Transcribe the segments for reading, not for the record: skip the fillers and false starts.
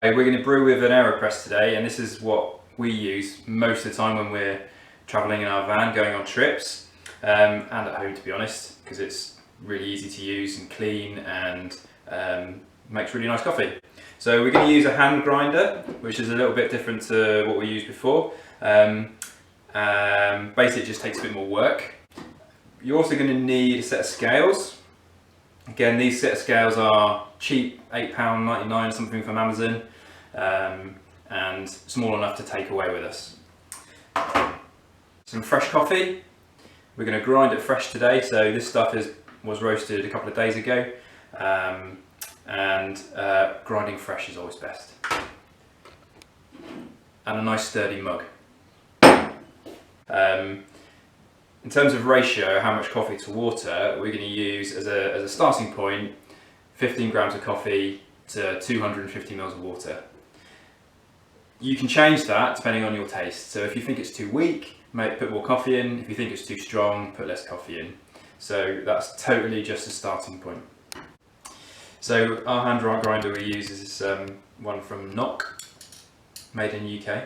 We're going to brew with an Aeropress today, and this is what we use most of the time when we're travelling in our van, going on trips, and at home, to be honest, because it's really easy to use and clean and makes really nice coffee. So we're going to use a hand grinder, which is a little bit different to what we used before. Basically, it just takes a bit more work. You're also going to need a set of scales. Again, these set of scales are cheap, £8.99 something from Amazon, and small enough to take away with us. Some fresh coffee. We're going to grind it fresh today, so this stuff was roasted a couple of days ago, and grinding fresh is always best. And a nice sturdy mug. In terms of ratio, how much coffee to water, we're going to use as a starting point 15 grams of coffee to 250 mils of water. You can change that depending on your taste. So if you think it's too weak, put more coffee in. If you think it's too strong, put less coffee in. So that's totally just a starting point. So our hand grinder we use is one from Knock, made in the UK.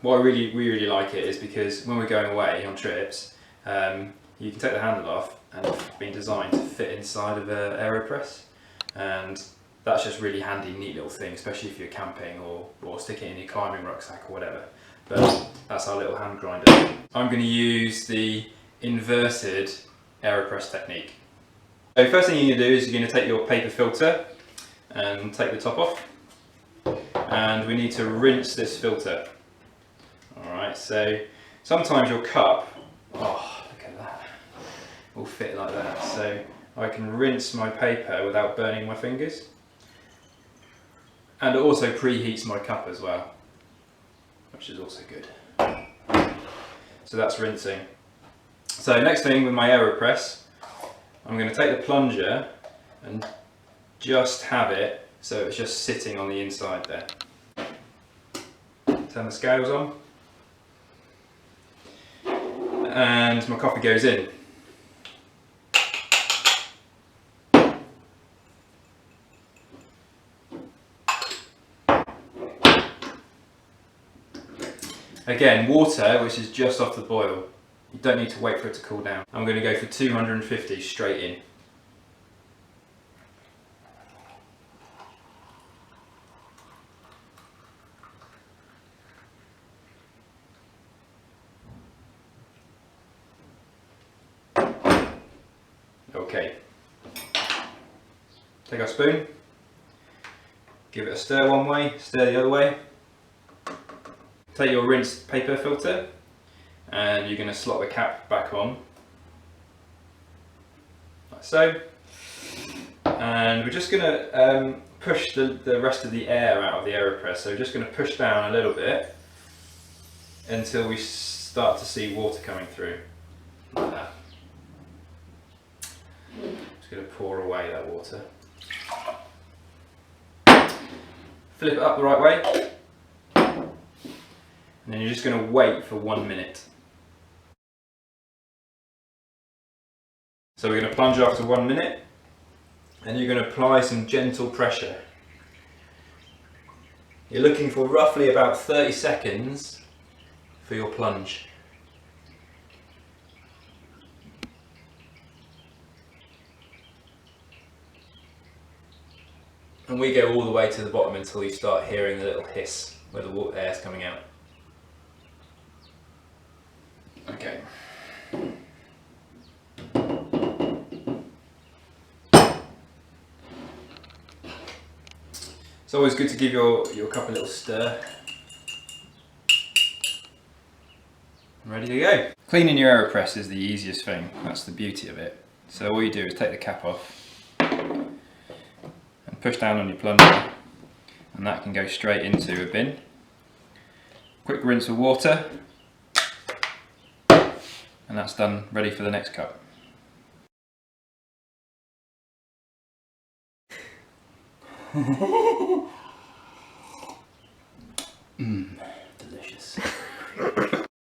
Why we really like it is because when we're going away on trips, you can take the handle off, and it's been designed to fit inside of an Aeropress, and that's just really handy, neat little thing, especially if you're camping or stick it in your climbing rucksack or whatever. But that's our little hand grinder. I'm going to use the inverted Aeropress technique. So first thing you're going to do is you're going to take your paper filter and take the top off, and we need to rinse this filter. Alright, so sometimes your cup, oh look at that, will fit like that, so I can rinse my paper without burning my fingers, and it also preheats my cup as well, which is also good. So that's rinsing. So next thing with my Aeropress, I'm going to take the plunger and just have it so it's just sitting on the inside there. Turn the scales on, and my coffee goes in. Again, water which is just off the boil. You don't need to wait for it to cool down. I'm going to go for 250 straight in. Okay. Take our spoon, give it a stir one way, stir the other way. Take your rinsed paper filter and you're going to slot the cap back on, like so. And we're just going to push the rest of the air out of the Aeropress. So we're just going to push down a little bit until we start to see water coming through, like that. Just going to pour away that water. Flip it up the right way. And then you're just going to wait for 1 minute. So we're going to plunge after 1 minute, and you're going to apply some gentle pressure. You're looking for roughly about 30 seconds for your plunge. And we go all the way to the bottom until you start hearing the little hiss where the water air is coming out. Okay. It's always good to give your cup a little stir. Ready to go. Cleaning your Aeropress is the easiest thing. That's the beauty of it. So all you do is take the cap off and push down on your plunger, and that can go straight into a bin. Quick rinse of water, and that's done, ready for the next cup. Delicious.